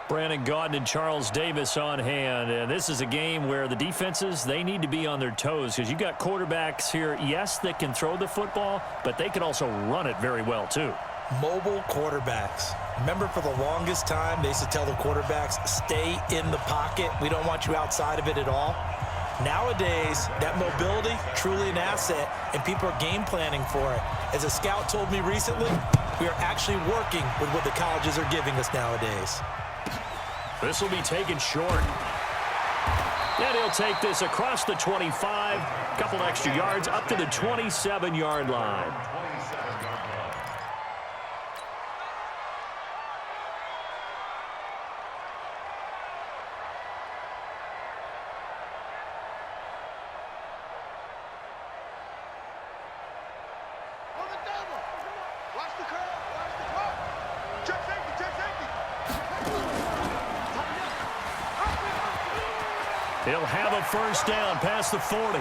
Brandon Gaudin and Charles Davis on hand. And this is a game where the defenses, they need to be on their toes because you got quarterbacks here, yes, that can throw the football, but they can also run it very well too. Mobile quarterbacks. Remember, for the longest time, they used to tell the quarterbacks, stay in the pocket. We don't want you outside of it at all. Nowadays, that mobility, truly an asset, and people are game planning for it. As a scout told me recently, we are actually working with what the colleges are giving us nowadays. This will be taken short. And he'll take this across the 25, a couple extra yards up to the 27-yard line. He'll have a first down past the 40. And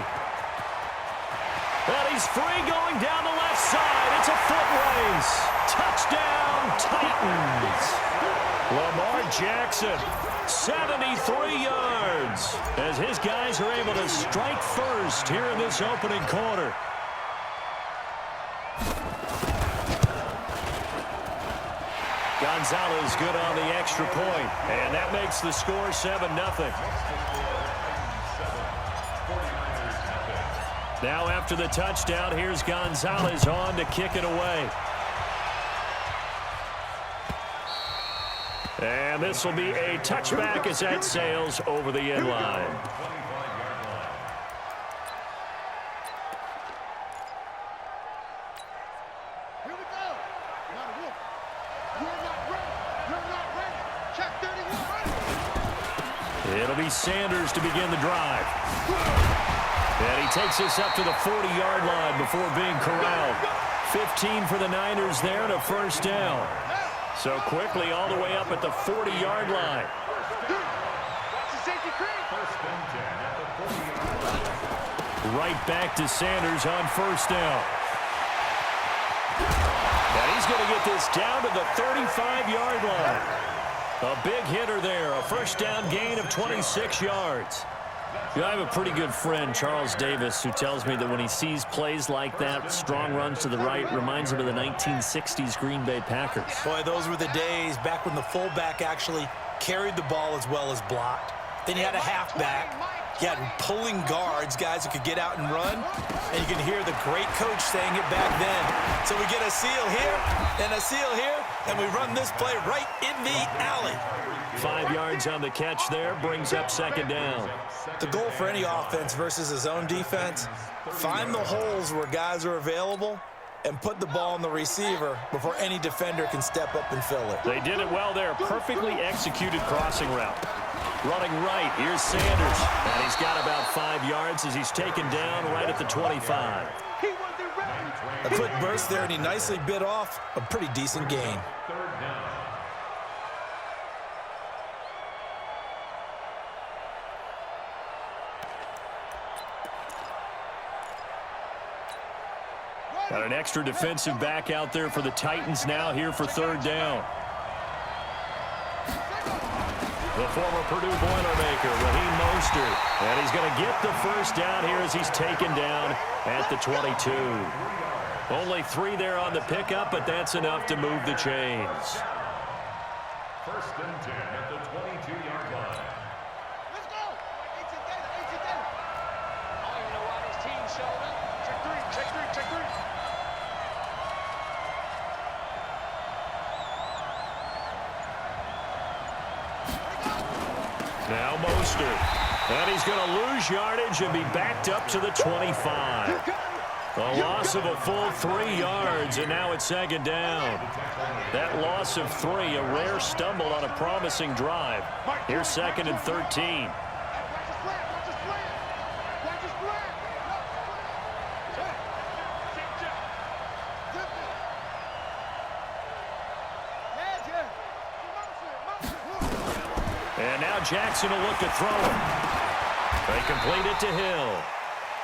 he's free going down the left side. It's a foot race. Touchdown, Titans. Lamar Jackson, 73 yards, as his guys are able to strike first here in this opening quarter. Gonzalez good on the extra point, and that makes the score 7-0. Now after the touchdown, here's Gonzalez on to kick it away. And this will be a touchback as that sails over the end line. It'll be Sanders to begin the drive. And he takes us up to the 40-yard line before being corralled. 15 for the Niners there and a first down. So quickly all the way up at the 40-yard line. Right back to Sanders on first down. And he's going to get this down to the 35-yard line. A big hitter there, a first down gain of 26 yards. I have a pretty good friend, Charles Davis, who tells me that when he sees plays like that, strong runs to the right, reminds him of the 1960s Green Bay Packers. Boy, those were the days back when the fullback actually carried the ball as well as blocked. Then you had a halfback. You had pulling guards, guys who could get out and run. And you can hear the great coach saying it back then. So we get a seal here and a seal here, and we run this play right in the alley. 5 yards on the catch there, brings up second down. The goal for any offense versus his own defense, find the holes where guys are available and put the ball on the receiver before any defender can step up and fill it. They did it well there. Perfectly executed crossing route. Running right, here's Sanders. And he's got about 5 yards as he's taken down right at the 25. A quick burst there, and he nicely bit off a pretty decent gain. Got an extra defensive back out there for the Titans now here for third down. The former Purdue Boilermaker, Raheem Mostert. And he's going to get the first down here as he's taken down at the 22. Only 3 there on the pickup, but that's enough to move the chains. First and 10 at the 22-yard line. Let's go! It's together, it's together. I don't even know why this team showed up. Check three, check three, check three. Now Mostert. And he's going to lose yardage and be backed up to the 25. A loss of a full 3 yards, and now it's second down. That loss of 3, a rare stumble on a promising drive. Here's second and 13. And now Jackson will look to throw it. They complete it to Hill.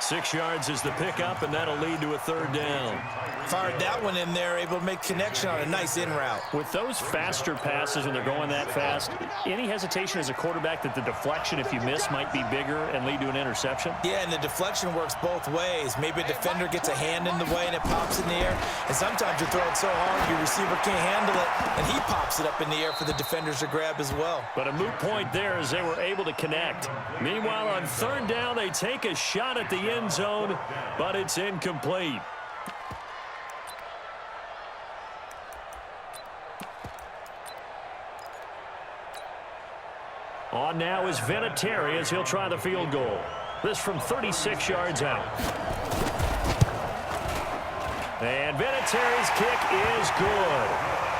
6 yards is the pickup, and that'll lead to a 3rd down. Fired that one in there, able to make connection on a nice in route. With those faster passes when they're going that fast, any hesitation as a quarterback that the deflection, if you miss, might be bigger and lead to an interception? Yeah, and the deflection works both ways. Maybe a defender gets a hand in the way and it pops in the air. And sometimes you throw it so hard your receiver can't handle it, and he pops it up in the air for the defenders to grab as well. But a moot point there as they were able to connect. Meanwhile, on 3rd down, they take a shot at the end zone, but it's incomplete. On now is Vinatieri as he'll try the field goal. This from 36 yards out. And Vinatieri's kick is good.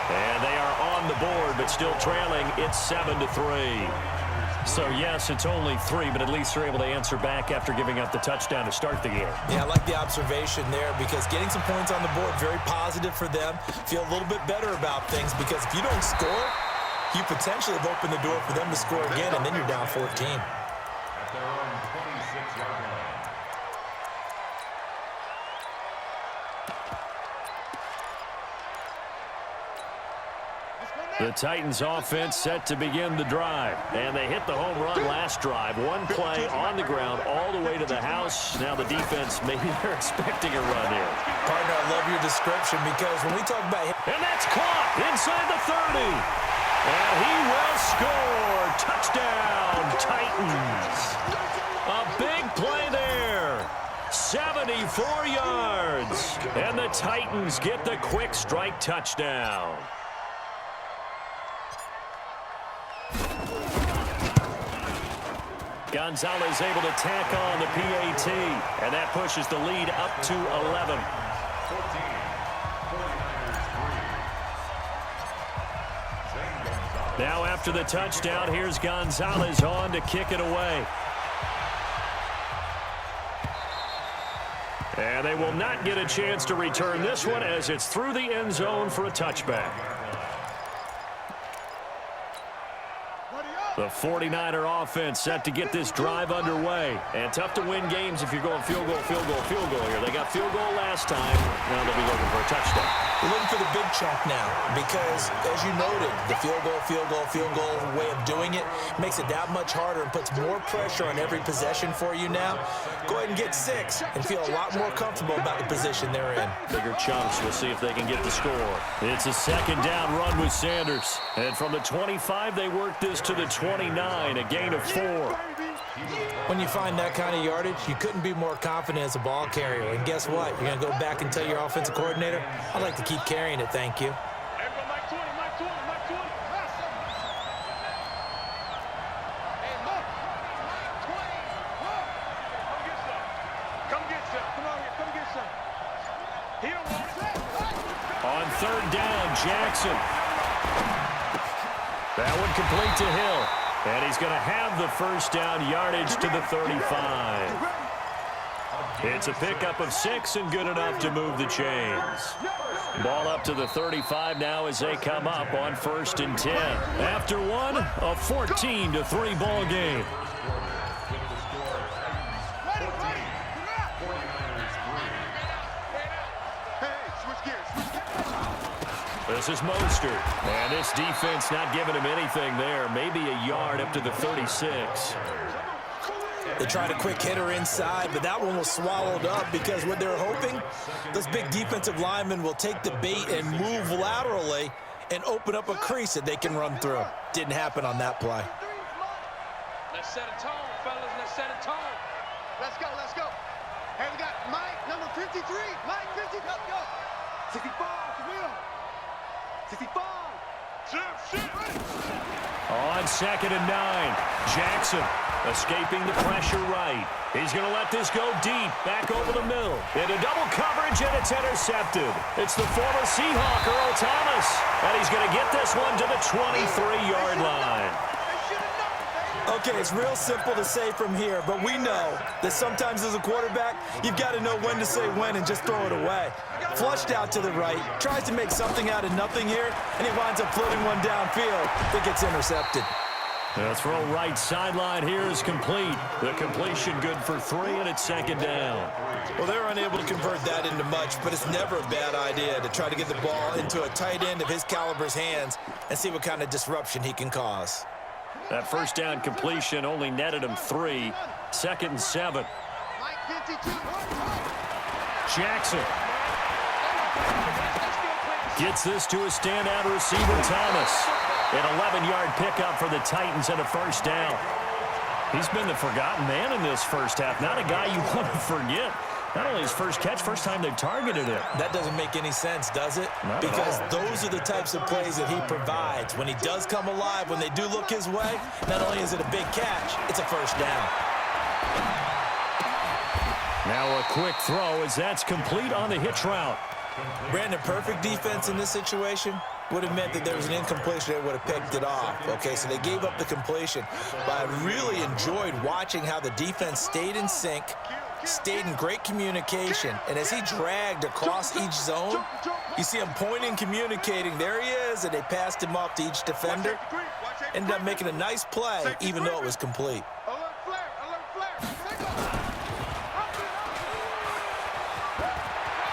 And they are on the board, but still trailing. It's 7-3. So, yes, it's only 3, but at least they're able to answer back after giving up the touchdown to start the game. Yeah, I like the observation there because getting some points on the board, very positive for them. Feel a little bit better about things because if you don't score, you potentially have opened the door for them to score again, and then you're down 14. At their own 26-yard line. The Titans offense set to begin the drive. And they hit the home run last drive. One play on the ground all the way to the house. Now the defense, maybe they're expecting a run here. Partner, I love your description because when we talk about... And that's caught inside the 30. And he will score. Touchdown, Titans. A big play there. 74 yards. And the Titans get the quick strike touchdown. Gonzalez able to tack on the PAT, and that pushes the lead up to 11. 14, Now after the touchdown, here's Gonzalez on to kick it away. And they will not get a chance to return this one as it's through the end zone for a touchback. The 49er offense set to get this drive underway. And tough to win games if you're going field goal, field goal, field goal here. They got field goal last time. Now they'll be looking for a touchdown. We're looking for the big chunk now because, as you noted, the field goal way of doing it makes it that much harder and puts more pressure on every possession for you now. Go ahead and get 6 and feel a lot more comfortable about the position they're in. Bigger chunks. We'll see if they can get the score. It's a 2nd down run with Sanders. And from the 25, they work this to the 29, a gain of 4. When you find that kind of yardage, you couldn't be more confident as a ball carrier. And guess what? You're going to go back and tell your offensive coordinator, I'd like to keep carrying it, thank you. On 3rd down, Jackson. That one complete to Hill. And he's going to have the 1st down yardage to the 35. It's a pickup of 6 and good enough to move the chains. Ball up to the 35 now as they come up on 1st and 10. After one, a 14-3 ball game. This is Mostert, and this defense not giving him anything there. Maybe a yard up to the 36. They tried a quick hitter inside, but that one was swallowed up because what they're hoping, those big defensive linemen will take the bait and move laterally and open up a crease that they can run through. Didn't happen on that play. Let's set a tone, fellas. Let's set a tone. Let's go, let's go. Hey, we got Mike, number 53. Mike, 50, let's go. 65, Camille. 65. On 2nd and 9, Jackson escaping the pressure right. He's going to let this go deep, back over the middle. Into double coverage, and it's intercepted. It's the former Seahawk, Earl Thomas, and he's going to get this one to the 23-yard line. Okay, it's real simple to say from here, but we know that sometimes as a quarterback, you've got to know when to say when and just throw it away. Flushed out to the right, tries to make something out of nothing here, and he winds up floating one downfield that gets intercepted. The throw right sideline here is complete. The completion good for 3, and it's second down. Well, they were unable to convert that into much, but it's never a bad idea to try to get the ball into a tight end of his caliber's hands and see what kind of disruption he can cause. That first down completion only netted him 3. Second and 7. Jackson gets this to a standout receiver, Thomas. An 11-yard pickup for the Titans and a first down. He's been the forgotten man in this first half. Not a guy you want to forget. Not only his first catch, first time they've targeted him. That doesn't make any sense, does it? Not because those are the types of plays that he provides. When he does come alive, when they do look his way, not only is it a big catch, it's a first down. Now a quick throw as that's complete on the hitch route. Brandon, perfect defense in this situation would have meant that there was an incompletion that would have picked it off. Okay, so they gave up the completion. But I really enjoyed watching how the defense stayed in sync, stayed in great communication, and as he dragged across each zone, you see him pointing, communicating. There he is, and they passed him off to each defender. Ended up making a nice play, even though it was complete.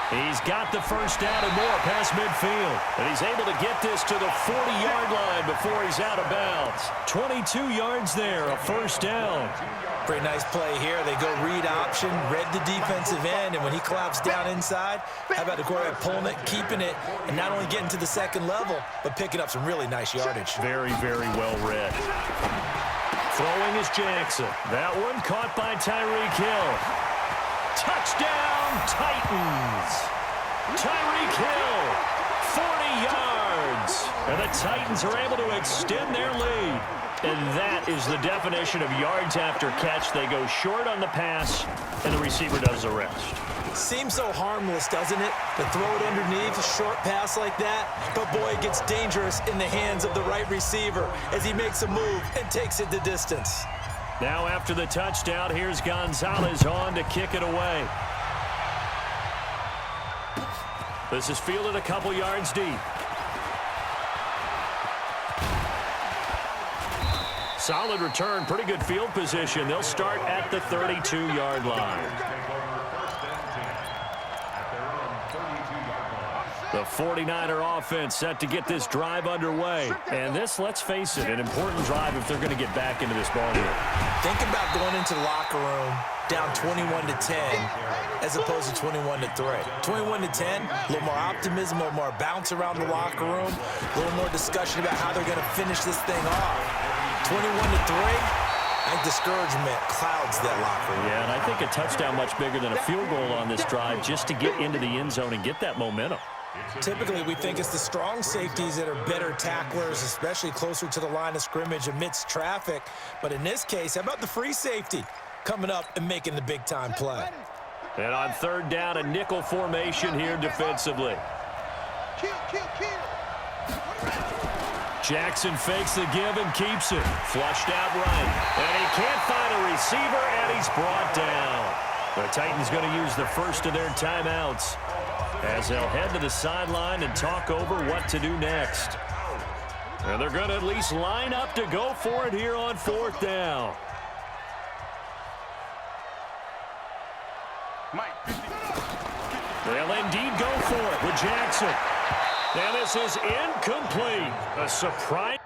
He's got the first down and more past midfield. And he's able to get this to the 40-yard line before he's out of bounds. 22 yards there, a first down. Pretty nice play here. They go read option, read the defensive end, and when he collapsed down inside, how about the quarterback pulling it, keeping it, and not only getting to the second level, but picking up some really nice yardage. Very, very well read. Throwing is Jackson. That one caught by Tyreek Hill. Touchdown, Titans. Tyreek Hill, 40 yards. And the Titans are able to extend their lead. And that is the definition of yards after catch. They go short on the pass, and the receiver does the rest. Seems so harmless, doesn't it? To throw it underneath, a short pass like that. But, boy, it gets dangerous in the hands of the right receiver as he makes a move and takes it the distance. Now after the touchdown, here's Gonzalez on to kick it away. This is fielded a couple yards deep. Solid return, pretty good field position. They'll start at the 32-yard line. The 49er offense set to get this drive underway. And this, let's face it, an important drive if they're going to get back into this ball game. Think about going into the locker room down 21-10 as opposed to 21-3. 21-10, a little more optimism, a little more bounce around the locker room, a little more discussion about how they're going to finish this thing off. 21-3, I think discouragement clouds that locker room. Yeah, and I think a touchdown much bigger than a field goal on this drive just to get into the end zone and get that momentum. Typically, we think it's the strong safeties that are better tacklers, especially closer to the line of scrimmage amidst traffic. But in this case, how about the free safety coming up and making the big-time play? And on third down, a nickel formation here defensively. Jackson fakes the give and keeps it. Flushed out right. And he can't find a receiver, and he's brought down. The Titans going to use the first of their timeouts as they'll head to the sideline and talk over what to do next. And they're going to at least line up to go for it here on fourth down. They'll indeed go for it with Jackson. And this is incomplete. A surprise.